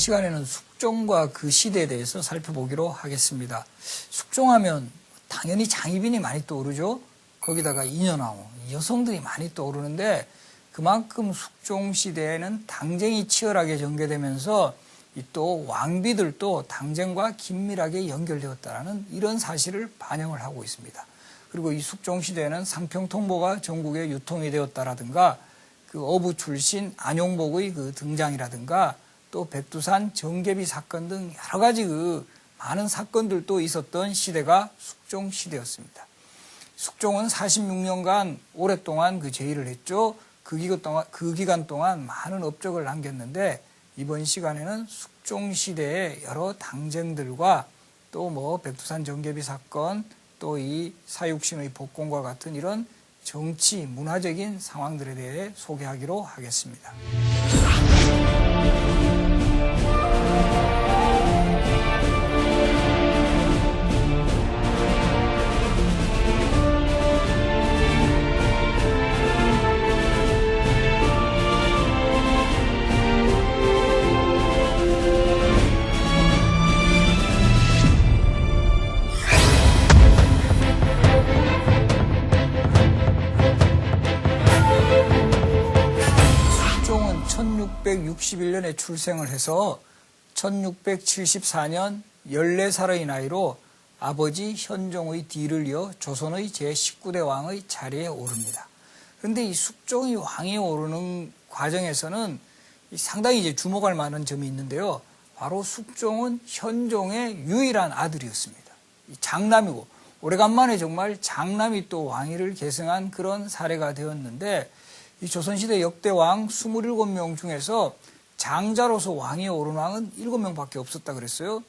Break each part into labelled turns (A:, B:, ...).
A: 시간에는 숙종과 그 시대에 대해서 살펴보기로 하겠습니다. 숙종하면 당연히 장희빈이 많이 떠오르죠. 거기다가 인현왕후, 여성들이 많이 떠오르는데 그만큼 숙종 시대에는 당쟁이 치열하게 전개되면서 또 왕비들도 당쟁과 긴밀하게 연결되었다는 이런 사실을 반영을 하고 있습니다. 그리고 이 숙종 시대에는 상평통보가 전국에 유통이 되었다라든가 그 어부 출신 안용복의 그 등장이라든가 또 백두산 정계비 사건 등 여러 가지 그 많은 사건들도 있었던 시대가 숙종 시대였습니다. 숙종은 46년간 오랫동안 그 제의를 했죠. 그 기간 동안 많은 업적을 남겼는데 이번 시간에는 숙종 시대의 여러 당쟁들과 또 뭐 백두산 정계비 사건 또 이 사육신의 복권과 같은 이런 정치, 문화적인 상황들에 대해 소개하기로 하겠습니다. 숙종은 1661년에 출생을 해서 1674년 14살의 나이로 아버지 현종의 뒤를 이어 조선의 제19대 왕의 자리에 오릅니다. 그런데 이 숙종이 왕에 오르는 과정에서는 상당히 이제 주목할 만한 점이 있는데요. 바로 숙종은 현종의 유일한 아들이었습니다. 장남이고 오래간만에 정말 장남이 또 왕위를 계승한 그런 사례가 되었는데 이 조선시대 역대 왕 27명 중에서 장자로서 왕위에 오른 왕은 7명밖에 없었다 그랬어요.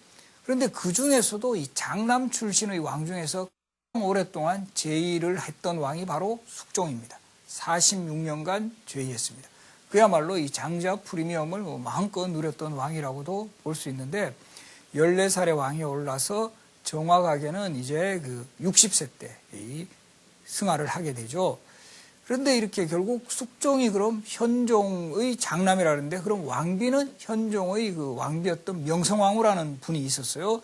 A: 그런데 그 중에서도 이 장남 출신의 왕 중에서 오랫동안 제의를 했던 왕이 바로 숙종입니다. 46년간 제의했습니다. 그야말로 이 장자 프리미엄을 마음껏 누렸던 왕이라고도 볼 수 있는데 14살의 왕에 올라서 정확하게는 이제 그 60세 때 승하를 하게 되죠. 그런데 이렇게 결국 숙종이 그럼 현종의 장남이라는데 그럼 왕비는 현종의 그 왕비였던 명성황후라는 분이 있었어요.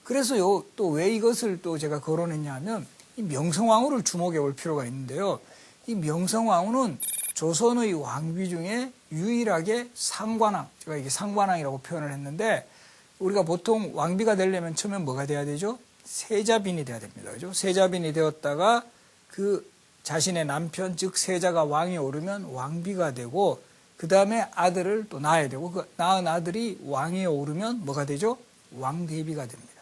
A: 그래서 또 왜 이것을 또 제가 거론했냐면 이 명성황후를 주목해 볼 필요가 있는데요. 이 명성황후는 조선의 왕비 중에 유일하게 상관왕, 제가 이게 상관왕이라고 표현을 했는데 우리가 보통 왕비가 되려면 처음엔 뭐가 돼야 되죠? 세자빈이 돼야 됩니다. 그죠? 세자빈이 되었다가 그 자신의 남편 즉 세자가 왕에 오르면 왕비가 되고 그 다음에 아들을 또 낳아야 되고 그 낳은 아들이 왕에 오르면 뭐가 되죠? 왕대비가 됩니다.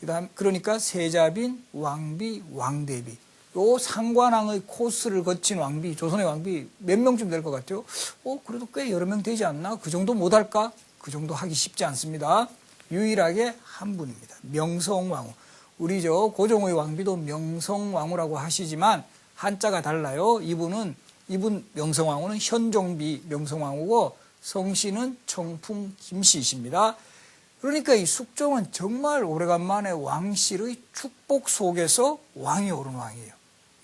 A: 그다음 그러니까 세자빈, 왕비, 왕대비. 요 상관왕의 코스를 거친 왕비, 조선의 왕비 몇 명쯤 될 것 같아요? 그래도 꽤 여러 명 되지 않나? 그 정도 못할까? 그 정도 하기 쉽지 않습니다. 유일하게 한 분입니다. 명성왕후. 우리 고종의 왕비도 명성왕후라고 하시지만 한자가 달라요. 이분 명성왕후는 현종비 명성왕후고 성씨는 청풍 김씨이십니다. 그러니까 이 숙종은 정말 오래간만에 왕실의 축복 속에서 왕이 오른 왕이에요.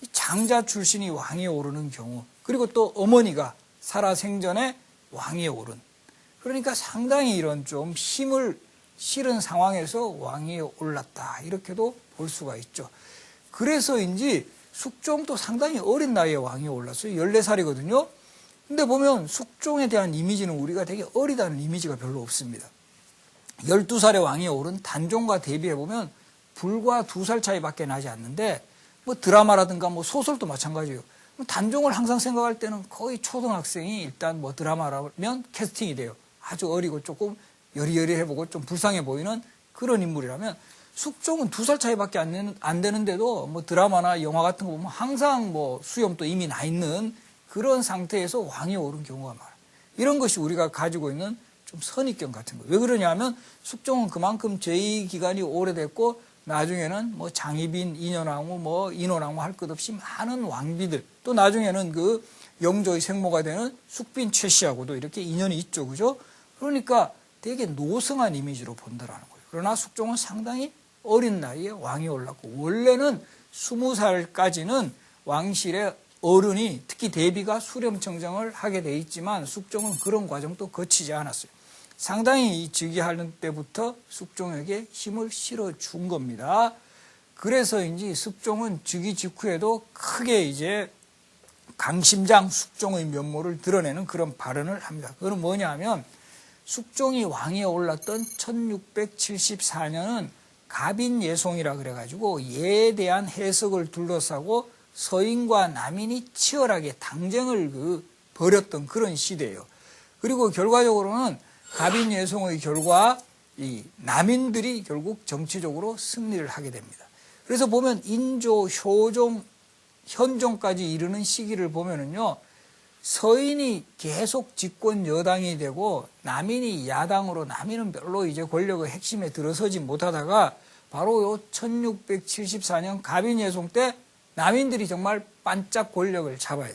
A: 이 장자 출신이 왕에 오르는 경우 그리고 또 어머니가 살아생전에 왕에 오른 그러니까 상당히 이런 좀 힘을 실은 상황에서 왕위에 올랐다 이렇게도 볼 수가 있죠. 그래서인지 숙종도 상당히 어린 나이에 왕위에 올랐어요. 14살이거든요. 근데 보면 숙종에 대한 이미지는 우리가 되게 어리다는 이미지가 별로 없습니다. 12살에 왕위에 오른 단종과 대비해보면 불과 2살 차이밖에 나지 않는데 뭐 드라마라든가 뭐 소설도 마찬가지예요. 단종을 항상 생각할 때는 거의 초등학생이 일단 뭐 드라마라면 캐스팅이 돼요. 아주 어리고 조금 여리여리해보고 좀 불쌍해 보이는 그런 인물이라면 숙종은 2살 차이밖에 안 되는데도 뭐 드라마나 영화 같은 거 보면 항상 뭐 수염도 이미 나 있는 그런 상태에서 왕위에 오른 경우가 많아요. 이런 것이 우리가 가지고 있는 좀 선입견 같은 거예요. 왜 그러냐면 숙종은 그만큼 제위 기간이 오래됐고 나중에는 뭐 장희빈, 인현왕후, 뭐 인원왕후 할 것 없이 많은 왕비들 또 나중에는 그 영조의 생모가 되는 숙빈 최씨하고도 이렇게 인연이 있죠. 그죠? 그러니까 되게 노성한 이미지로 본다라는 거예요. 그러나 숙종은 상당히 어린 나이에 왕이 올랐고 원래는 20살까지는 왕실의 어른이 특히 대비가 수렴청정을 하게 돼 있지만 숙종은 그런 과정도 거치지 않았어요. 상당히 즉위하는 때부터 숙종에게 힘을 실어준 겁니다. 그래서인지 숙종은 즉위 직후에도 크게 이제 강심장 숙종의 면모를 드러내는 그런 발언을 합니다. 그건 뭐냐 하면 숙종이 왕위에 올랐던 1674년은 갑인예송이라 그래가지고 예에 대한 해석을 둘러싸고 서인과 남인이 치열하게 당쟁을 벌였던 그런 시대예요. 그리고 결과적으로는 갑인예송의 결과 이 남인들이 결국 정치적으로 승리를 하게 됩니다. 그래서 보면 인조, 효종, 현종까지 이르는 시기를 보면은요, 서인이 계속 집권 여당이 되고 남인이 야당으로 남인은 별로 이제 권력의 핵심에 들어서지 못하다가 바로 요 1674년 갑인예송 때 남인들이 정말 반짝 권력을 잡아요.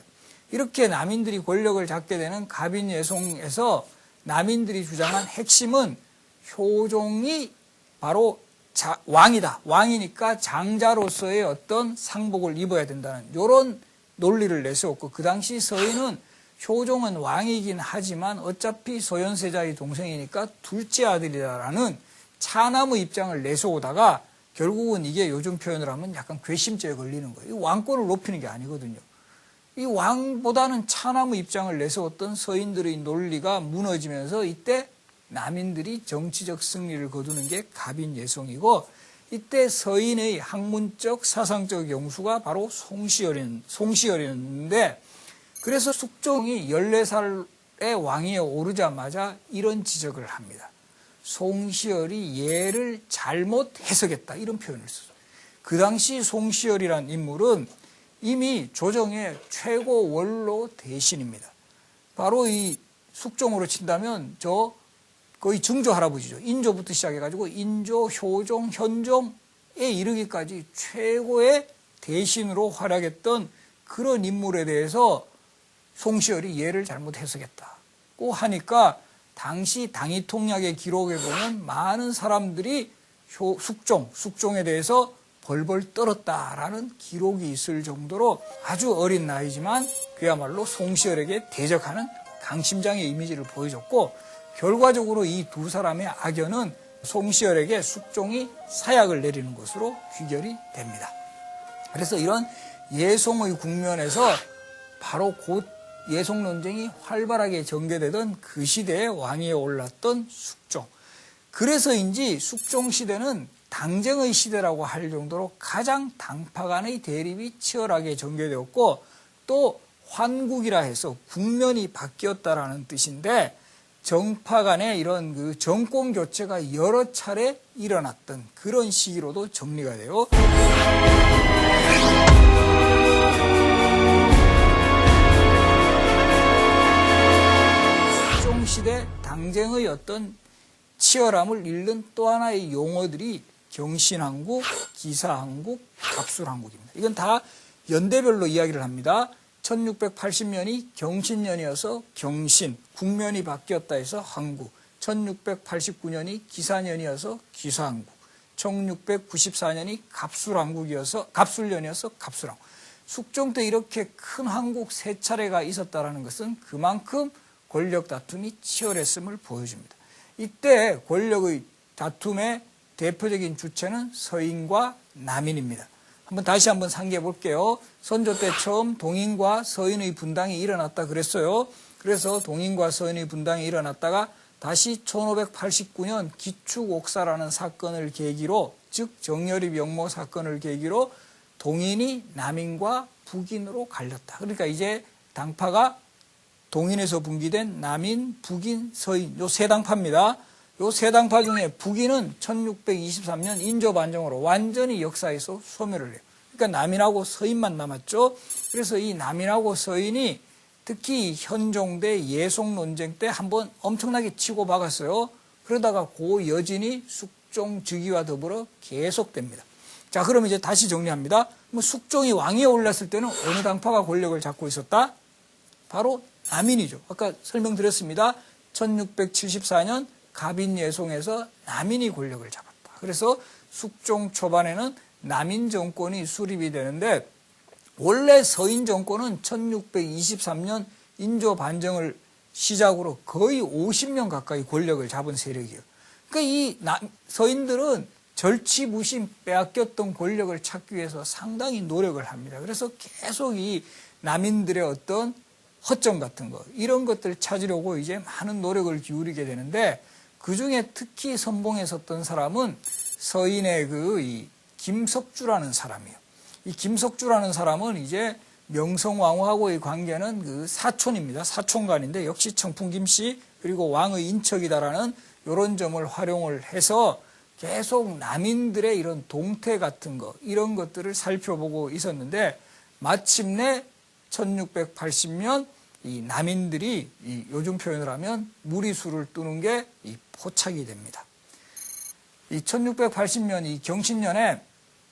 A: 이렇게 남인들이 권력을 잡게 되는 갑인예송에서 남인들이 주장한 핵심은 효종이 바로 왕이다. 왕이니까 장자로서의 어떤 상복을 입어야 된다는 이런 논리를 내세웠고, 그 당시 서인은 효종은 왕이긴 하지만 어차피 소현세자의 동생이니까 둘째 아들이다라는 차남의 입장을 내세우다가 결국은 이게 요즘 표현을 하면 약간 괘씸죄에 걸리는 거예요. 이 왕권을 높이는 게 아니거든요. 이 왕보다는 차남의 입장을 내세웠던 서인들의 논리가 무너지면서 이때 남인들이 정치적 승리를 거두는 게 갑인예송이고, 이때 서인의 학문적 사상적 영수가 바로 송시열이었는데, 그래서 숙종이 14살의 왕위에 오르자마자 이런 지적을 합니다. 송시열이 예를 잘못 해석했다, 이런 표현을 썼어요. 그 당시 송시열이란 인물은 이미 조정의 최고 원로 대신입니다. 바로 이 숙종으로 친다면 거의 증조 할아버지죠. 인조부터 시작해가지고 인조, 효종, 현종에 이르기까지 최고의 대신으로 활약했던 그런 인물에 대해서 송시열이 예를 잘못 해석했다고 하니까 당시 당의통략의 기록에 보면 많은 사람들이 숙종에 대해서 벌벌 떨었다라는 기록이 있을 정도로 아주 어린 나이지만 그야말로 송시열에게 대적하는 강심장의 이미지를 보여줬고, 결과적으로 이 두 사람의 악연은 송시열에게 숙종이 사약을 내리는 것으로 귀결이 됩니다. 그래서 이런 예송의 국면에서 바로 곧 예송 논쟁이 활발하게 전개되던 그 시대에 왕위에 올랐던 숙종. 그래서인지 숙종 시대는 당쟁의 시대라고 할 정도로 가장 당파 간의 대립이 치열하게 전개되었고, 또 환국이라 해서 국면이 바뀌었다라는 뜻인데, 정파 간의 이런 그 정권 교체가 여러 차례 일어났던 그런 시기로도 정리가 돼요. 숙종시대 당쟁의 어떤 치열함을 잃는 또 하나의 용어들이 경신한국, 기사한국, 갑술한국입니다. 이건 다 연대별로 이야기를 합니다. 1680년이 경신년이어서 경신, 국면이 바뀌었다 해서 한국, 1689년이 기사년이어서 기사한국, 1694년이 갑술년이어서 갑술한국. 숙종 때 이렇게 큰 한국 세 차례가 있었다는 것은 그만큼 권력 다툼이 치열했음을 보여줍니다. 이때 권력의 다툼의 대표적인 주체는 서인과 남인입니다. 다시 한번 상기해 볼게요. 선조 때 처음 동인과 서인의 분당이 일어났다 그랬어요. 그래서 동인과 서인의 분당이 일어났다가 다시 1589년 기축옥사라는 사건을 계기로, 즉 정여립 영모 사건을 계기로 동인이 남인과 북인으로 갈렸다. 그러니까 이제 당파가 동인에서 분기된 남인, 북인, 서인, 요 세 당파입니다. 요 세 당파 중에 북인은 1623년 인조 반정으로 완전히 역사에서 소멸을 해요. 그러니까 남인하고 서인만 남았죠. 그래서 이 남인하고 서인이 특히 현종대 예송 논쟁 때 한번 엄청나게 치고 박았어요. 그러다가 그 여진이 숙종 즉위와 더불어 계속됩니다. 자, 그럼 이제 다시 정리합니다. 숙종이 왕위에 올랐을 때는 어느 당파가 권력을 잡고 있었다? 바로 남인이죠. 아까 설명드렸습니다. 1674년 갑인예송에서 남인이 권력을 잡았다. 그래서 숙종 초반에는 남인 정권이 수립이 되는데, 원래 서인 정권은 1623년 인조 반정을 시작으로 거의 50년 가까이 권력을 잡은 세력이에요. 그러니까 이 서인들은 절치부심 빼앗겼던 권력을 찾기 위해서 상당히 노력을 합니다. 그래서 계속 이 남인들의 어떤 허점 같은 거, 이런 것들을 찾으려고 이제 많은 노력을 기울이게 되는데, 그 중에 특히 선봉에 섰던 사람은 서인의 이 김석주라는 사람이에요. 이 김석주라는 사람은 이제 명성왕후하고의 관계는 그 사촌입니다. 사촌간인데 역시 청풍김씨 그리고 왕의 인척이다라는 이런 점을 활용을 해서 계속 남인들의 이런 동태 같은 거, 이런 것들을 살펴보고 있었는데, 마침내 1680년 이 남인들이 요즘 표현을 하면 무리수를 두는 게 이 포착이 됩니다. 이 1680년 이 경신년에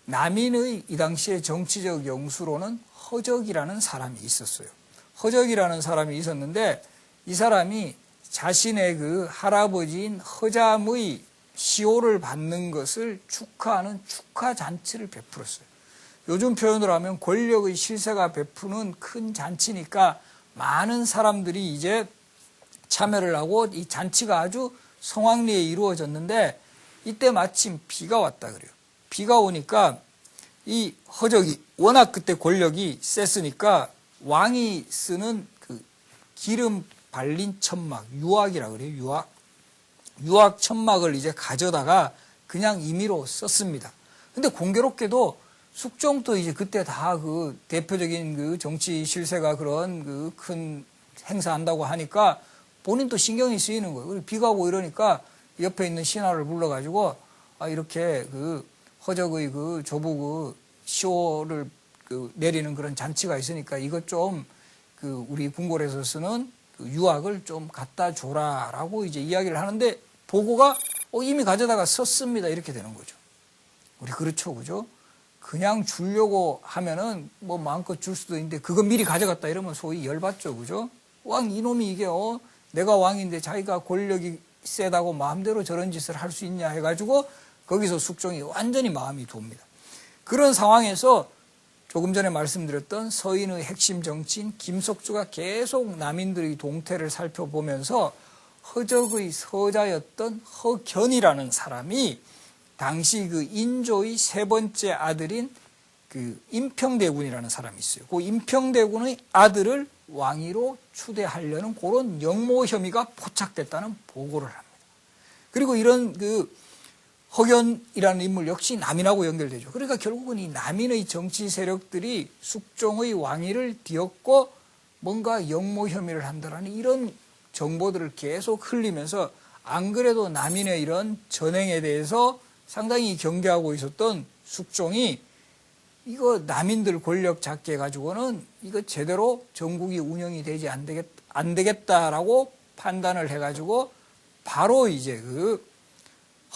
A: 남인의 이 당시의 정치적 영수로는 허적이라는 사람이 있었어요. 허적이라는 사람이 있었는데, 이 사람이 자신의 그 할아버지인 허잠의 시호를 받는 것을 축하하는 축하잔치를 베풀었어요. 요즘 표현으로 하면 권력의 실세가 베푸는 큰 잔치니까 많은 사람들이 이제 참여를 하고 이 잔치가 아주 성황리에 이루어졌는데, 이때 마침 비가 왔다 그래요. 비가 오니까 이 허적이 워낙 그때 권력이 셌으니까 왕이 쓰는 그 기름 발린 천막, 유악이라 그래요. 유악 천막을 이제 가져다가 그냥 임의로 썼습니다. 근데 공교롭게도 숙종도 이제 그때 다 그 대표적인 그 정치 실세가 그런 그 큰 행사한다고 하니까 본인도 신경이 쓰이는 거예요. 그리고 비가 오고 이러니까 옆에 있는 신하를 불러가지고 이렇게 그 허적의 그 조부 그 시호를 그 내리는 그런 잔치가 있으니까 이것 좀 그 우리 궁궐에서 쓰는 그 유악을 좀 갖다 줘라라고 이제 이야기를 하는데, 보고가 이미 가져다가 썼습니다, 이렇게 되는 거죠. 우리 그렇죠, 그죠? 그냥 주려고 하면은 뭐 마음껏 줄 수도 있는데, 그거 미리 가져갔다 이러면 소위 열받죠, 그죠? 왕 이놈이 이게 내가 왕인데 자기가 권력이 세다고 마음대로 저런 짓을 할 수 있냐 해가지고 거기서 숙종이 완전히 마음이 돕니다. 그런 상황에서 조금 전에 말씀드렸던 서인의 핵심 정치인 김석주가 계속 남인들의 동태를 살펴보면서 허적의 서자였던 허견이라는 사람이 당시 그 인조의 세 번째 아들인 그 임평대군이라는 사람이 있어요. 그 임평대군의 아들을 왕위로 추대하려는 그런 영모 혐의가 포착됐다는 보고를 합니다. 그리고 이런 그 허견이라는 인물 역시 남인하고 연결되죠. 그러니까 결국은 이 남인의 정치 세력들이 숙종의 왕위를 뒤엎고 뭔가 영모 혐의를 한다라는 이런 정보들을 계속 흘리면서, 안 그래도 남인의 이런 전행에 대해서 상당히 경계하고 있었던 숙종이 이거 남인들 권력 잡게 해가지고는 이거 제대로 전국이 운영이 되지 안 되겠다라고 판단을 해가지고 바로 이제 그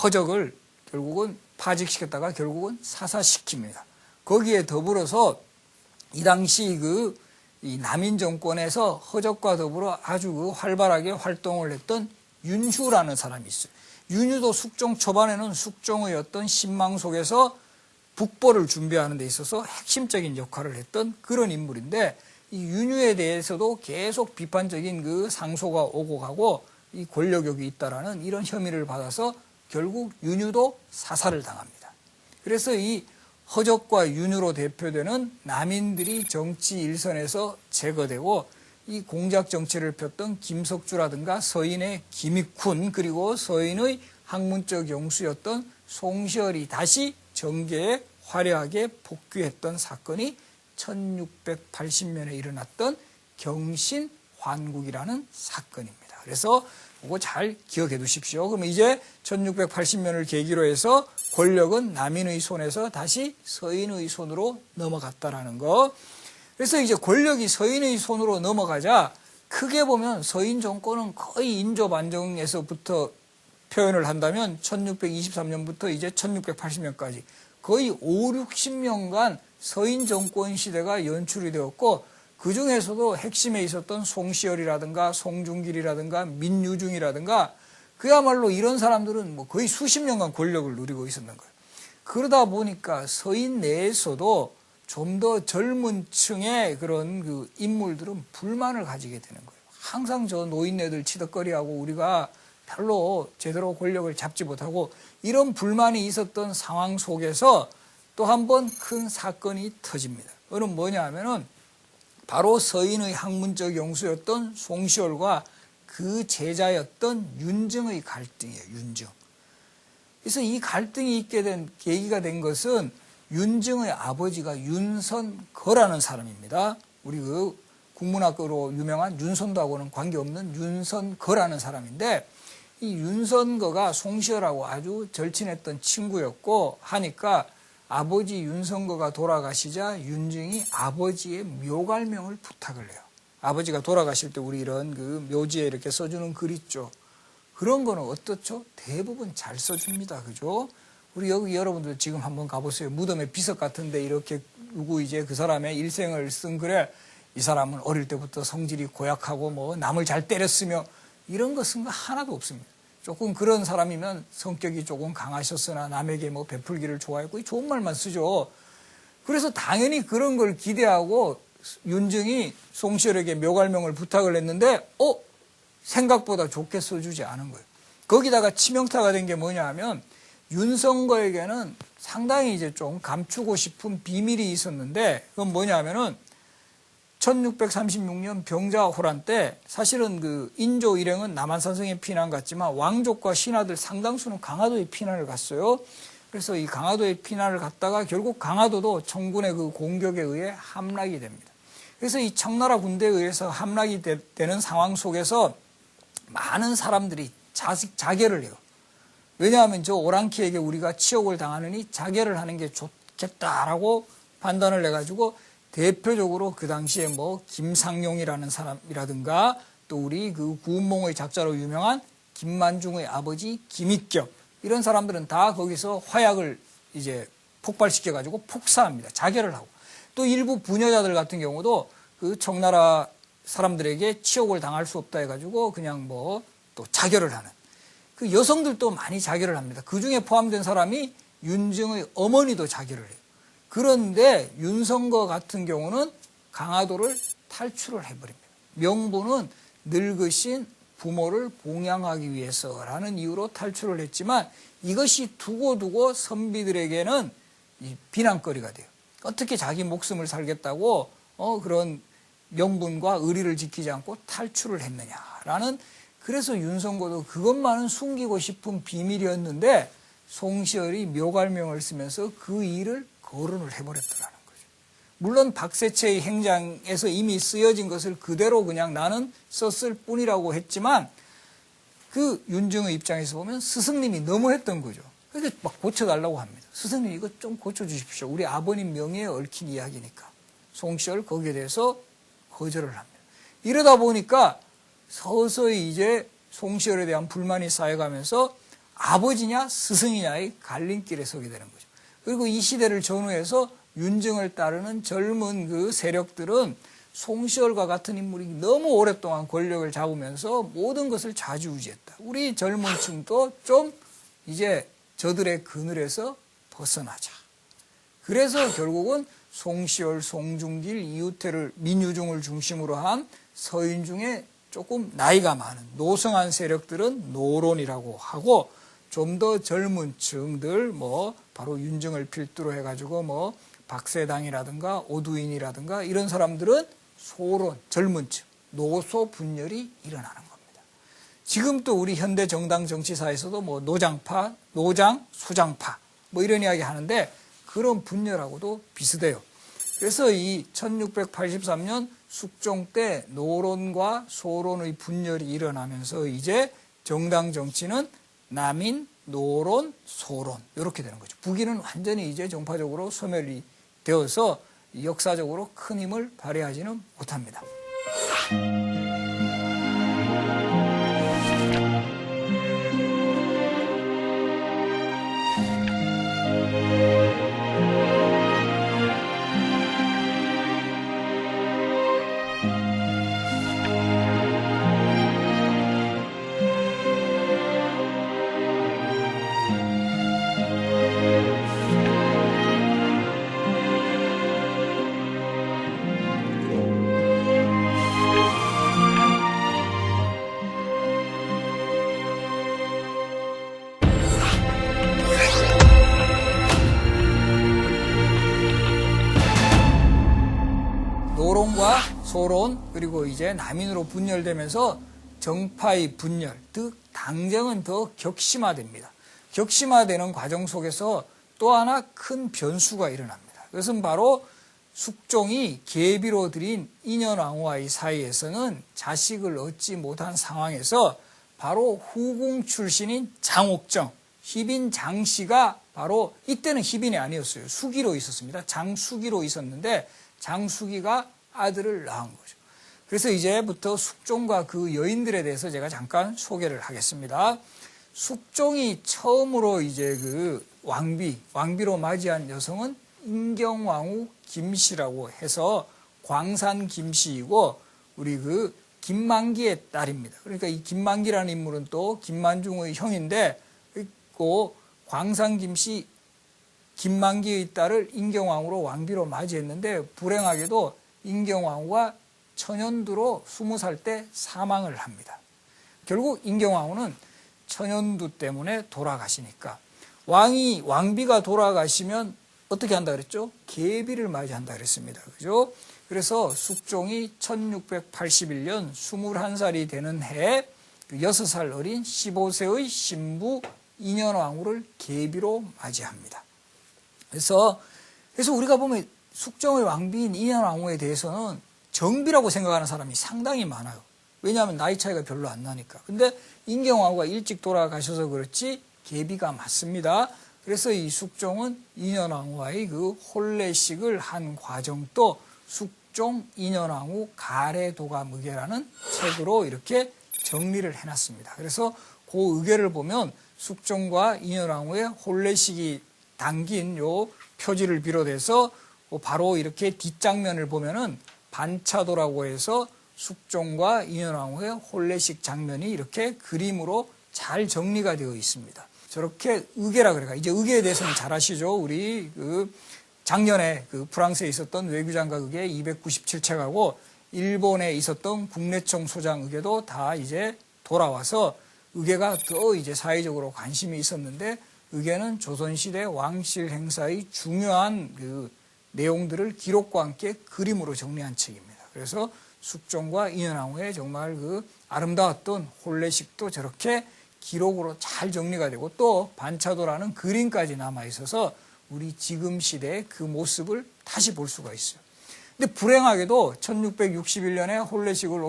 A: 허적을 결국은 파직시켰다가 결국은 사사시킵니다. 거기에 더불어서 이 당시 이 남인 정권에서 허적과 더불어 아주 그 활발하게 활동을 했던 윤휴라는 사람이 있어요. 윤휴도 숙종 초반에는 숙종의 어떤 신망 속에서 북벌을 준비하는 데 있어서 핵심적인 역할을 했던 그런 인물인데, 이 윤휴에 대해서도 계속 비판적인 그 상소가 오고 가고 이 권력욕이 있다라는 이런 혐의를 받아서 결국 윤휴도 사살을 당합니다. 그래서 이 허적과 윤휴로 대표되는 남인들이 정치 일선에서 제거되고, 이 공작 정치를 폈던 김석주라든가 서인의 김익훈, 그리고 서인의 학문적 영수였던 송시열이 다시 정계에 화려하게 복귀했던 사건이 1680년에 일어났던 경신환국이라는 사건입니다. 그래서 이거 잘 기억해 두십시오. 그러면 이제 1680년을 계기로 해서 권력은 남인의 손에서 다시 서인의 손으로 넘어갔다라는 거. 그래서 이제 권력이 서인의 손으로 넘어가자 크게 보면 서인 정권은 거의 인조반정에서부터 표현을 한다면 1623년부터 이제 1680년까지 거의 5, 60년간 서인 정권 시대가 연출이 되었고, 그 중에서도 핵심에 있었던 송시열이라든가 송중길이라든가 민유중이라든가 그야말로 이런 사람들은 뭐 거의 수십 년간 권력을 누리고 있었는 거예요. 그러다 보니까 서인 내에서도 좀 더 젊은 층의 그런 그 인물들은 불만을 가지게 되는 거예요. 항상 저 노인네들 치덕거리하고 우리가 별로 제대로 권력을 잡지 못하고 이런 불만이 있었던 상황 속에서 또 한 번 큰 사건이 터집니다. 그건 뭐냐 하면은 바로 서인의 학문적 영수였던 송시열과 그 제자였던 윤증의 갈등이에요. 윤증. 그래서 이 갈등이 있게 된 계기가 된 것은 윤증의 아버지가 윤선거라는 사람입니다. 우리 그 국문학으로 유명한 윤선도하고는 관계없는 윤선거라는 사람인데 이 윤선거가 송시열하고 아주 절친했던 친구였고 하니까 아버지 윤선거가 돌아가시자 윤증이 아버지의 묘갈명을 부탁을 해요. 아버지가 돌아가실 때 우리 이런 그 묘지에 이렇게 써주는 글 있죠. 그런 거는 어떻죠? 대부분 잘 써줍니다. 그죠? 우리 여기 여러분들 지금 한번 가보세요. 무덤의 비석 같은데 이렇게 누구 이제 그 사람의 일생을 쓴 글에 이 사람은 어릴 때부터 성질이 고약하고 뭐 남을 잘 때렸으며 이런 거 쓴 거 하나도 없습니다. 조금 그런 사람이면 성격이 조금 강하셨으나 남에게 뭐 베풀기를 좋아했고 좋은 말만 쓰죠. 그래서 당연히 그런 걸 기대하고 윤증이 송시열에게 묘갈명을 부탁을 했는데 생각보다 좋게 써주지 않은 거예요. 거기다가 치명타가 된 게 뭐냐 하면 윤선거에게는 상당히 이제 좀 감추고 싶은 비밀이 있었는데 그건 뭐냐 하면은 1636년 병자호란 때 사실은 그 인조 일행은 남한산성에 피난 갔지만 왕족과 신하들 상당수는 강화도에 피난을 갔어요. 그래서 이 강화도에 피난을 갔다가 결국 강화도도 청군의 그 공격에 의해 함락이 됩니다. 그래서 이 청나라 군대에 의해서 함락이 되는 상황 속에서 많은 사람들이 자결을 해요. 왜냐하면 저 오랑캐에게 우리가 치욕을 당하느니 자결을 하는 게 좋겠다라고 판단을 해가지고 대표적으로 그 당시에 뭐 김상용이라는 사람이라든가 또 우리 그 구운몽의 작자로 유명한 김만중의 아버지 김익겸 이런 사람들은 다 거기서 화약을 이제 폭발시켜가지고 폭사합니다. 자결을 하고 또 일부 부녀자들 같은 경우도 그 청나라 사람들에게 치욕을 당할 수 없다 해가지고 그냥 뭐 또 자결을 하는 그 여성들도 많이 자결을 합니다. 그 중에 포함된 사람이 윤증의 어머니도 자결을 해요. 그런데 윤선거 같은 경우는 강화도를 탈출을 해버립니다. 명분은 늙으신 부모를 봉양하기 위해서라는 이유로 탈출을 했지만 이것이 두고두고 선비들에게는 비난거리가 돼요. 어떻게 자기 목숨을 살겠다고 그런 명분과 의리를 지키지 않고 탈출을 했느냐라는 그래서 윤선거도 그것만은 숨기고 싶은 비밀이었는데 송시열이 묘갈명을 쓰면서 그 일을 거론을 해버렸더라는 거죠. 물론 박세채의 행장에서 이미 쓰여진 것을 그대로 그냥 나는 썼을 뿐이라고 했지만 그 윤증의 입장에서 보면 스승님이 너무했던 거죠. 그래서 막 고쳐달라고 합니다. 스승님 이거 좀 고쳐주십시오. 우리 아버님 명예에 얽힌 이야기니까. 송시열 거기에 대해서 거절을 합니다. 이러다 보니까 서서히 이제 송시열에 대한 불만이 쌓여가면서 아버지냐 스승이냐의 갈림길에 서게 되는 거죠. 그리고 이 시대를 전후해서 윤증을 따르는 젊은 그 세력들은 송시열과 같은 인물이 너무 오랫동안 권력을 잡으면서 모든 것을 좌지우지했다. 우리 젊은 층도 좀 이제 저들의 그늘에서 벗어나자. 그래서 결국은 송시열, 송중길, 이우태를 민유중을 중심으로 한 서인 중에 조금 나이가 많은 노성한 세력들은 노론이라고 하고 좀 더 젊은 층들 뭐 바로 윤증을 필두로 해가지고 뭐 박세당이라든가 오두인이라든가 이런 사람들은 소론, 젊은 층, 노소 분열이 일어나는 겁니다. 지금 또 우리 현대 정당 정치사에서도 뭐 노장파, 노장, 수장파 뭐 이런 이야기 하는데 그런 분열하고도 비슷해요. 그래서 이 1683년 숙종 때 노론과 소론의 분열이 일어나면서 이제 정당 정치는 남인, 노론, 소론 이렇게 되는 거죠. 북인은 완전히 이제 정파적으로 소멸이 되어서 역사적으로 큰 힘을 발휘하지는 못합니다. 소론 그리고 이제 남인으로 분열되면서 정파의 분열, 즉 당정은 더 격심화됩니다. 격심화되는 과정 속에서 또 하나 큰 변수가 일어납니다. 그것은 바로 숙종이 계비로 들인 인현왕후와의 사이에서는 자식을 얻지 못한 상황에서 바로 후궁 출신인 장옥정, 희빈 장씨가 바로 이때는 희빈이 아니었어요. 수기로 있었습니다. 장수기로 있었는데 장수기가 아들을 낳은 거죠. 그래서 이제부터 숙종과 그 여인들에 대해서 제가 잠깐 소개를 하겠습니다. 숙종이 처음으로 이제 그 왕비로 맞이한 여성은 인경왕후 김씨라고 해서 광산 김씨이고 우리 그 김만기의 딸입니다. 그러니까 이 김만기라는 인물은 또 김만중의 형인데 있고 광산 김씨 김만기의 딸을 인경왕후로 왕비로 맞이했는데 불행하게도 인경왕후가 천연두로 20살 때 사망을 합니다. 결국 인경왕후는 천연두 때문에 돌아가시니까 왕비가 돌아가시면 어떻게 한다 그랬죠? 계비를 맞이한다 그랬습니다. 그죠? 그래서 숙종이 1681년 21살이 되는 해에 6살 어린 15세의 신부 인현왕후를 계비로 맞이합니다. 그래서 우리가 보면 숙종의 왕비인 인현왕후에 대해서는 정비라고 생각하는 사람이 상당히 많아요. 왜냐하면 나이 차이가 별로 안 나니까. 근데 인경왕후가 일찍 돌아가셔서 그렇지 계비가 맞습니다. 그래서 이 숙종은 인현왕후와의 그 혼례식을 한 과정도 숙종 인현왕후 가래도감의궤라는 책으로 이렇게 정리를 해놨습니다. 그래서 그 의궤를 보면 숙종과 인현왕후의 혼례식이 담긴 요 표지를 비롯해서 바로 이렇게 뒷장면을 보면은 반차도라고 해서 숙종과 인현왕후의 혼례식 장면이 이렇게 그림으로 잘 정리가 되어 있습니다. 저렇게 의궤라 그래가 이제 의궤에 대해서는 잘 아시죠? 우리 그 작년에 그 프랑스에 있었던 외교장관 의궤 297책하고 일본에 있었던 국내청 소장 의궤도 다 이제 돌아와서 의궤가 더 이제 사회적으로 관심이 있었는데 의궤는 조선시대 왕실 행사의 중요한 그 내용들을 기록과 함께 그림으로 정리한 책입니다. 그래서 숙종과 인현왕후의 정말 그 아름다웠던 혼례식도 저렇게 기록으로 잘 정리가 되고 또 반차도라는 그림까지 남아 있어서 우리 지금 시대의 그 모습을 다시 볼 수가 있어요. 근데 불행하게도 1661년에 혼례식을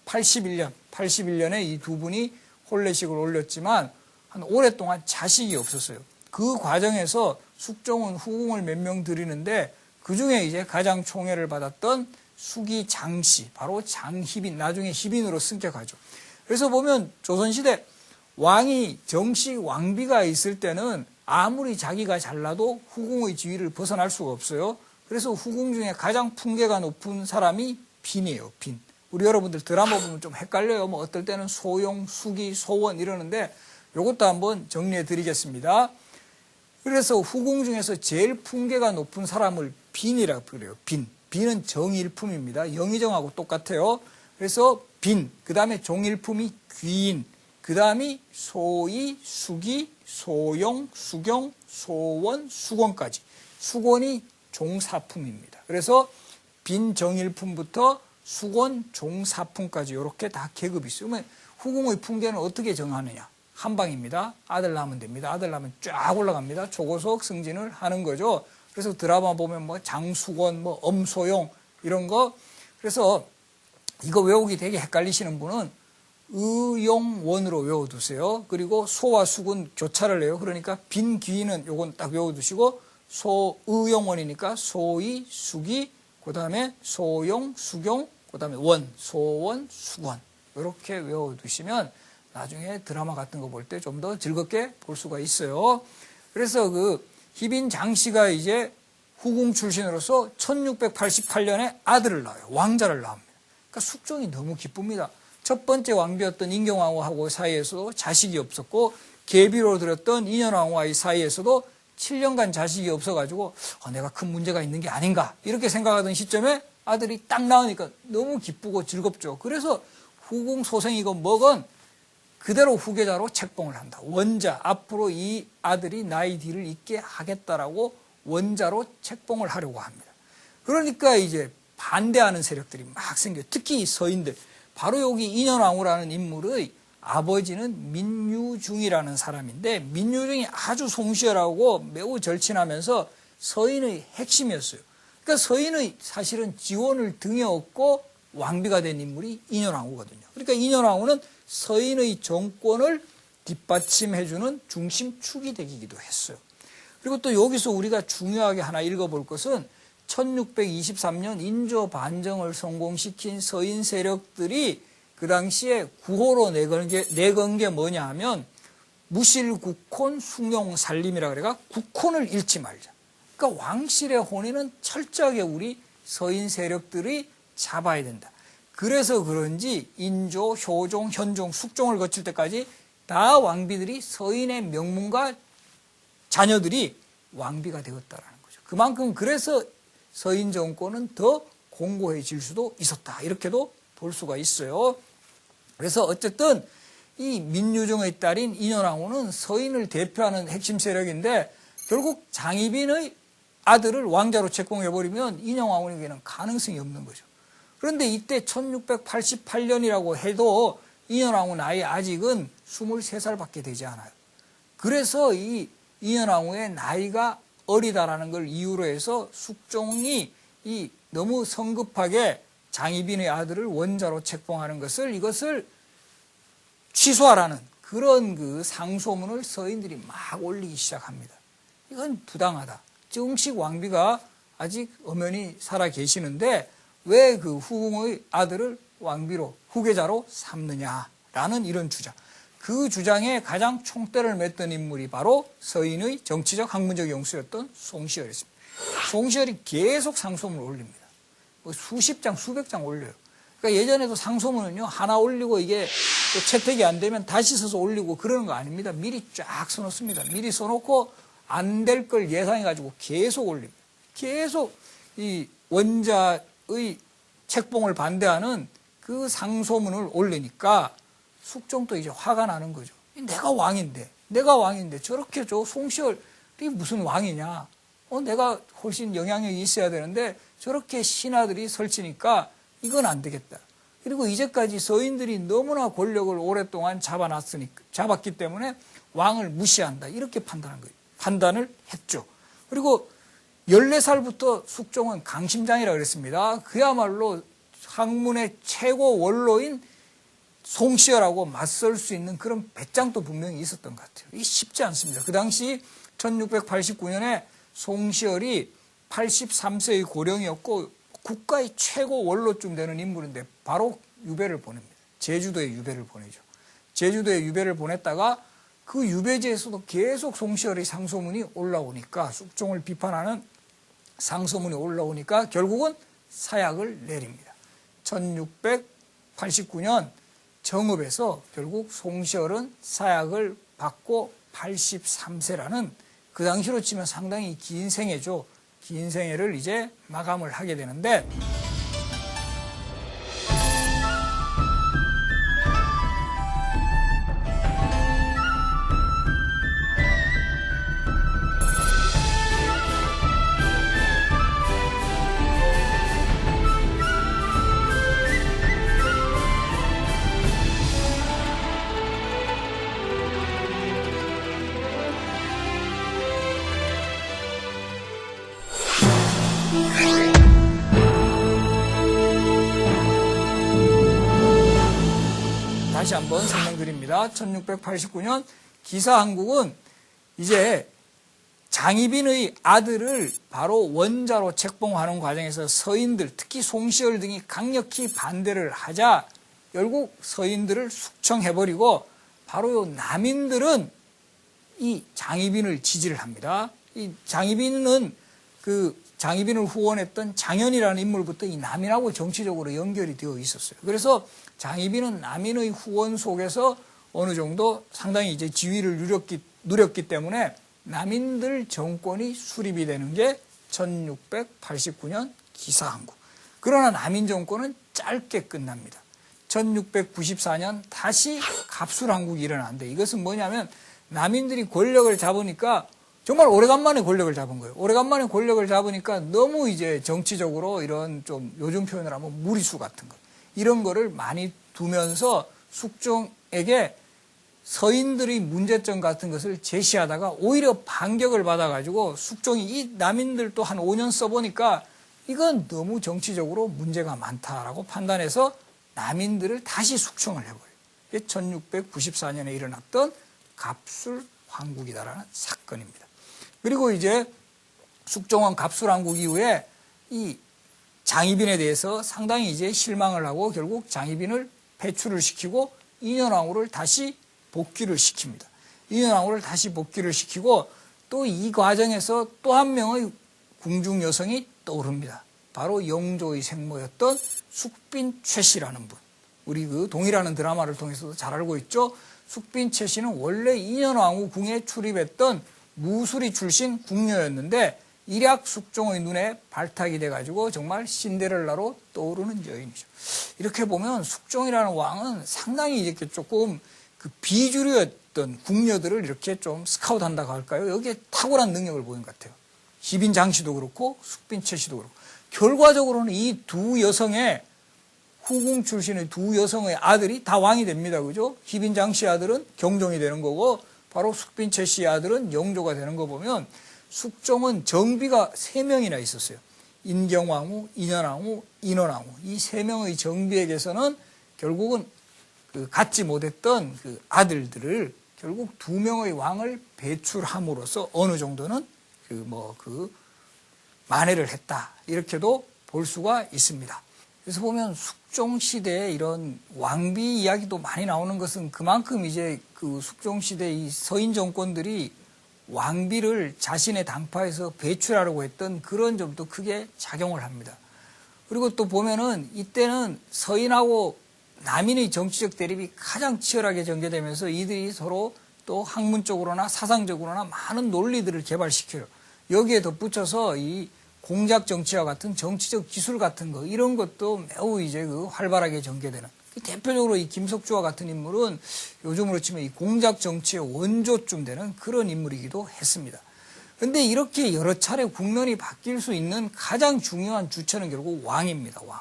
A: 1681년에 이 두 분이 혼례식을 올렸지만 한 오랫동안 자식이 없었어요. 그 과정에서 숙종은 후궁을 몇 명 들이는데 그 중에 이제 가장 총애를 받았던 수기 장씨, 바로 장희빈, 나중에 희빈으로 승격하죠. 그래서 보면 조선시대 왕이 정식 왕비가 있을 때는 아무리 자기가 잘나도 후궁의 지위를 벗어날 수가 없어요. 그래서 후궁 중에 가장 품계가 높은 사람이 빈이에요. 빈. 우리 여러분들 드라마 보면 좀 헷갈려요. 뭐 어떨 때는 소용, 수기, 소원 이러는데 이것도 한번 정리해 드리겠습니다. 그래서 후궁 중에서 제일 품계가 높은 사람을 빈이라고 그래요. 빈. 빈은 정일품입니다. 영의정하고 똑같아요. 그래서 빈, 그 다음에 종일품이 귀인, 그 다음이 소이, 수기, 소용, 수경, 소원, 수권까지. 수권이 종사품입니다. 그래서 빈 정일품부터 수권, 종사품까지 이렇게 다 계급이 있어요. 그러면 후궁의 품계는 어떻게 정하느냐? 한 방입니다. 아들 낳으면 됩니다. 아들 낳으면 쫙 올라갑니다. 초고속 승진을 하는 거죠. 그래서 드라마 보면 뭐 장수권, 뭐 엄소용 이런 거. 그래서 이거 외우기 되게 헷갈리시는 분은 의용원으로 외워두세요. 그리고 소와 수군 교차를 해요. 그러니까 빈귀는 요건 딱 외워두시고 의용원이니까 소이, 수기, 그 다음에 소용, 수경, 그 다음에 원, 소원, 수권 이렇게 외워두시면 나중에 드라마 같은 거 볼 때 좀 더 즐겁게 볼 수가 있어요. 그래서 그 희빈 장씨가 이제 후궁 출신으로서 1688년에 아들을 낳아요. 왕자를 낳습니다. 그러니까 숙종이 너무 기쁩니다. 첫 번째 왕비였던 인경왕후하고 사이에서도 자식이 없었고 계비로 들었던 인현왕후와의 사이에서도 7년간 자식이 없어가지고 내가 큰 문제가 있는 게 아닌가 이렇게 생각하던 시점에 아들이 딱 나오니까 너무 기쁘고 즐겁죠. 그래서 후궁 소생이건 뭐건 그대로 후계자로 책봉을 한다. 원자, 앞으로 이 아들이 나의 뒤를 잇게 하겠다라고 원자로 책봉을 하려고 합니다. 그러니까 이제 반대하는 세력들이 막 생겨요. 특히 서인들. 바로 여기 인현왕후라는 인물의 아버지는 민유중이라는 사람인데 민유중이 아주 송시열하고 매우 절친하면서 서인의 핵심이었어요. 그러니까 서인의 사실은 지원을 등에 업고 왕비가 된 인물이 인현왕후거든요. 그러니까 인현왕후는 서인의 정권을 뒷받침해주는 중심축이 되기도 했어요. 그리고 또 여기서 우리가 중요하게 하나 읽어볼 것은 1623년 인조 반정을 성공시킨 서인 세력들이 그 당시에 구호로 내건 게 뭐냐 하면 무실국혼 숭용살림이라 그래가 국혼을 잃지 말자. 그러니까 왕실의 혼인은 철저하게 우리 서인 세력들이 잡아야 된다. 그래서 그런지 인조, 효종, 현종, 숙종을 거칠 때까지 다 왕비들이 서인의 명문과 자녀들이 왕비가 되었다라는 거죠. 그만큼 그래서 서인 정권은 더 공고해질 수도 있었다. 이렇게도 볼 수가 있어요. 그래서 어쨌든 이 민유정의 딸인 인현왕후는 서인을 대표하는 핵심 세력인데 결국 장희빈의 아들을 왕자로 책봉해버리면 인현왕후에게는 가능성이 없는 거죠. 그런데 이때 1688년이라고 해도 인현왕후 나이 아직은 23살밖에 되지 않아요. 그래서 이 인현왕후의 나이가 어리다라는 걸 이유로 해서 숙종이 이 너무 성급하게 장희빈의 아들을 원자로 책봉하는 이것을 취소하라는 그런 그 상소문을 서인들이 막 올리기 시작합니다. 이건 부당하다. 정식 왕비가 아직 엄연히 살아 계시는데 왜 그 후궁의 아들을 왕비로 후계자로 삼느냐라는 이런 주장. 그 주장에 가장 총대를 맸던 인물이 바로 서인의 정치적 학문적 영수였던 송시열이었습니다. 송시열이 계속 상소문을 올립니다. 뭐 수십 장, 수백 장 올려요. 그러니까 예전에도 상소문은요, 하나 올리고 이게 또 채택이 안 되면 다시 써서 올리고 그러는 거 아닙니다. 미리 쫙 써놓습니다. 미리 써놓고 안 될 걸 예상해가지고 계속 올립니다. 계속 이 원자의 책봉을 반대하는 그 상소문을 올리니까 숙종도 이제 화가 나는 거죠. 내가 왕인데 저렇게 송시열이 무슨 왕이냐. 내가 훨씬 영향력이 있어야 되는데 저렇게 신하들이 설치니까 이건 안 되겠다. 그리고 이제까지 서인들이 너무나 권력을 오랫동안 잡았기 때문에 왕을 무시한다. 이렇게 판단을 했죠. 그리고 14살부터 숙종은 강심장이라고 그랬습니다. 그야말로 학문의 최고 원로인 송시열하고 맞설 수 있는 그런 배짱도 분명히 있었던 것 같아요. 이게 쉽지 않습니다. 그 당시 1689년에 송시열이 83세의 고령이었고 국가의 최고 원로쯤 되는 인물인데 바로 유배를 보냅니다. 제주도에 유배를 보내죠. 제주도에 유배를 보냈다가 그 유배지에서도 계속 송시열의 상소문이 올라오니까 숙종을 비판하는 상소문이 올라오니까 결국은 사약을 내립니다. 1689년 정읍에서 결국 송시열은 사약을 받고 83세라는 그 당시로 치면 상당히 긴 생애죠. 긴 생애를 이제 마감을 하게 되는데 다시 한번 설명드립니다. 1689년 기사한국은 이제 장희빈의 아들을 바로 원자로 책봉하는 과정에서 서인들, 특히 송시열 등이 강력히 반대를 하자 결국 서인들을 숙청해버리고 바로 요 남인들은 이 장희빈을 지지를 합니다. 이 장희빈은 장희빈을 후원했던 장현이라는 인물부터 이 남인하고 정치적으로 연결이 되어 있었어요. 그래서 장희빈은 남인의 후원 속에서 어느 정도 상당히 이제 지위를 누렸기 때문에 남인들 정권이 수립이 되는 게 1689년 기사한국. 그러나 남인 정권은 짧게 끝납니다. 1694년 다시 갑술한국이 일어나는데 이것은 뭐냐면 남인들이 권력을 잡으니까 정말 오래간만에 권력을 잡은 거예요. 오래간만에 권력을 잡으니까 너무 이제 정치적으로 이런 좀 요즘 표현을 하면 무리수 같은 거 이런 거를 많이 두면서 숙종에게 서인들의 문제점 같은 것을 제시하다가 오히려 반격을 받아가지고 숙종이 이 남인들도 한 5년 써보니까 이건 너무 정치적으로 문제가 많다라고 판단해서 남인들을 다시 숙청을 해버려요. 이게 1694년에 일어났던 갑술황국이다라는 사건입니다. 그리고 이제 숙종왕 갑술황국 이후에 이 장희빈에 대해서 상당히 이제 실망을 하고 결국 장희빈을 배출을 시키고 인현왕후를 다시 복귀를 시킵니다. 인현왕후를 다시 복귀를 시키고 또 이 과정에서 또 한 명의 궁중 여성이 떠오릅니다. 바로 영조의 생모였던 숙빈 최씨라는 분. 우리 그 동이라는 드라마를 통해서도 잘 알고 있죠. 숙빈 최씨는 원래 인현왕후 궁에 출입했던 무술이 출신 궁녀였는데 일약 숙종의 눈에 발탁이 돼가지고 정말 신데렐라로 떠오르는 여인이죠. 이렇게 보면 숙종이라는 왕은 상당히 이렇게 조금 그 비주류였던 궁녀들을 이렇게 좀 스카우트한다고 할까요? 여기에 탁월한 능력을 보인 것 같아요. 희빈장 씨도 그렇고 숙빈 최씨도 그렇고 결과적으로는 이 두 여성의 후궁 출신의 두 여성의 아들이 다 왕이 됩니다. 그죠? 희빈장 씨 아들은 경종이 되는 거고 바로 숙빈 최씨 아들은 영조가 되는 거 보면 숙종은 정비가 3명이나 있었어요. 인경왕후, 인현왕후, 인원왕후. 이 3명의 정비에게서는 결국은 그 갖지 못했던 그 아들들을 결국 2명의 왕을 배출함으로써 어느 정도는 만회를 했다. 이렇게도 볼 수가 있습니다. 그래서 보면 숙종 시대에 이런 왕비 이야기도 많이 나오는 것은 그만큼 이제 그 숙종 시대 이 서인 정권들이 왕비를 자신의 당파에서 배출하려고 했던 그런 점도 크게 작용을 합니다. 그리고 또 보면은 이때는 서인하고 남인의 정치적 대립이 가장 치열하게 전개되면서 이들이 서로 또 학문적으로나 사상적으로나 많은 논리들을 개발시켜요. 여기에 덧붙여서 이 공작 정치와 같은 정치적 기술 같은 거 이런 것도 매우 이제 그 활발하게 전개되는 대표적으로 이 김석주와 같은 인물은 요즘으로 치면 이 공작 정치의 원조쯤 되는 그런 인물이기도 했습니다. 그런데 이렇게 여러 차례 국면이 바뀔 수 있는 가장 중요한 주체는 결국 왕입니다. 왕.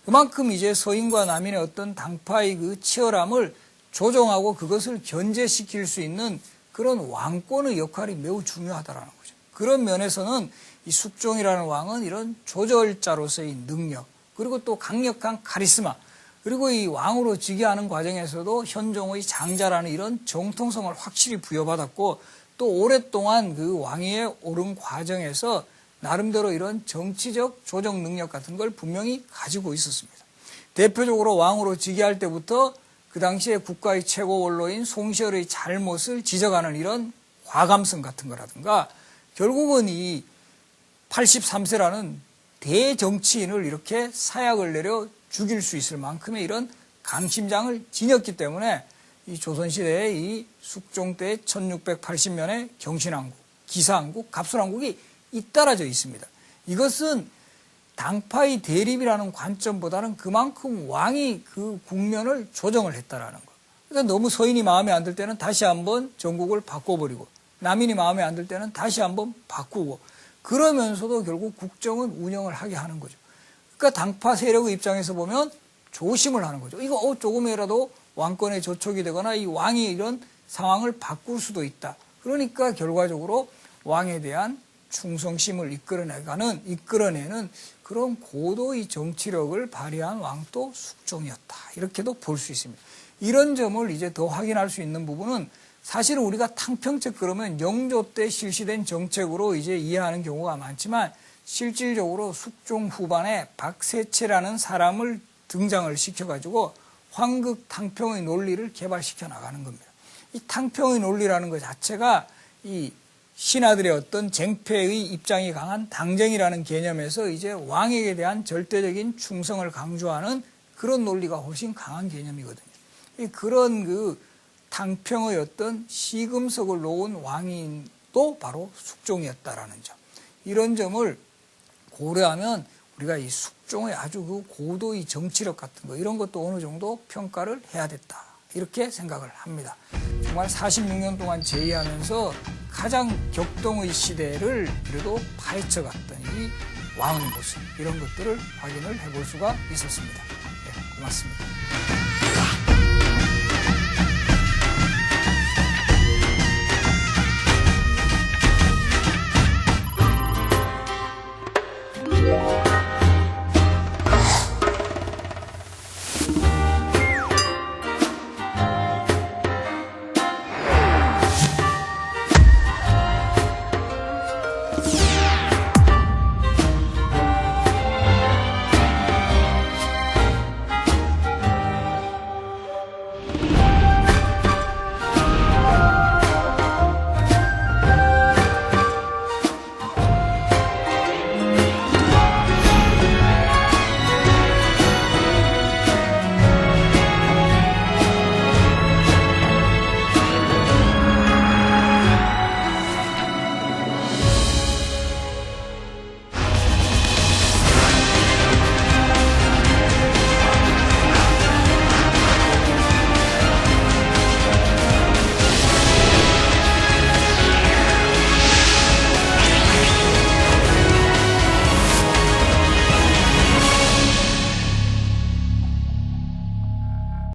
A: 그만큼 이제 서인과 남인의 어떤 당파의 그 치열함을 조정하고 그것을 견제시킬 수 있는 그런 왕권의 역할이 매우 중요하다라는 거죠. 그런 면에서는 이 숙종이라는 왕은 이런 조절자로서의 능력, 그리고 또 강력한 카리스마, 그리고 이 왕으로 즉위하는 과정에서도 현종의 장자라는 이런 정통성을 확실히 부여받았고 또 오랫동안 그 왕위에 오른 과정에서 나름대로 이런 정치적 조정 능력 같은 걸 분명히 가지고 있었습니다. 대표적으로 왕으로 즉위할 때부터 그 당시에 국가의 최고 원로인 송시열의 잘못을 지적하는 이런 과감성 같은 거라든가 결국은 이 83세라는 대정치인을 이렇게 사약을 내려 죽일 수 있을 만큼의 이런 강심장을 지녔기 때문에 이 조선시대의 이 숙종 때 1680년에 경신왕국, 기사왕국, 갑술왕국이 잇따라져 있습니다. 이것은 당파의 대립이라는 관점보다는 그만큼 왕이 그 국면을 조정을 했다라는 거. 그러니까 너무 서인이 마음에 안 들 때는 다시 한번 전국을 바꿔버리고 남인이 마음에 안 들 때는 다시 한번 바꾸고 그러면서도 결국 국정은 운영을 하게 하는 거죠. 그러니까 당파 세력의 입장에서 보면 조심을 하는 거죠. 이거 조금이라도 왕권에 저촉이 되거나 이 왕이 이런 상황을 바꿀 수도 있다. 그러니까 결과적으로 왕에 대한 충성심을 이끌어내는 그런 고도의 정치력을 발휘한 왕도 숙종이었다. 이렇게도 볼 수 있습니다. 이런 점을 이제 더 확인할 수 있는 부분은 사실은 우리가 탕평책 그러면 영조 때 실시된 정책으로 이제 이해하는 경우가 많지만 실질적으로 숙종 후반에 박세채라는 사람을 등장을 시켜가지고 황극 탕평의 논리를 개발시켜 나가는 겁니다. 이 탕평의 논리라는 것 자체가 이 신하들의 어떤 쟁패의 입장이 강한 당쟁이라는 개념에서 이제 왕에게 대한 절대적인 충성을 강조하는 그런 논리가 훨씬 강한 개념이거든요. 그런 그 탕평의 어떤 시금석을 놓은 왕인도 바로 숙종이었다라는 점. 이런 점을 고려하면 우리가 이 숙종의 아주 그 고도의 정치력 같은 거 이런 것도 어느 정도 평가를 해야 됐다. 이렇게 생각을 합니다. 정말 46년 동안 제위하면서 가장 격동의 시대를 그래도 파헤쳐 갔던 이 왕의 모습, 이런 것들을 확인을 해볼 수가 있었습니다. 네, 고맙습니다.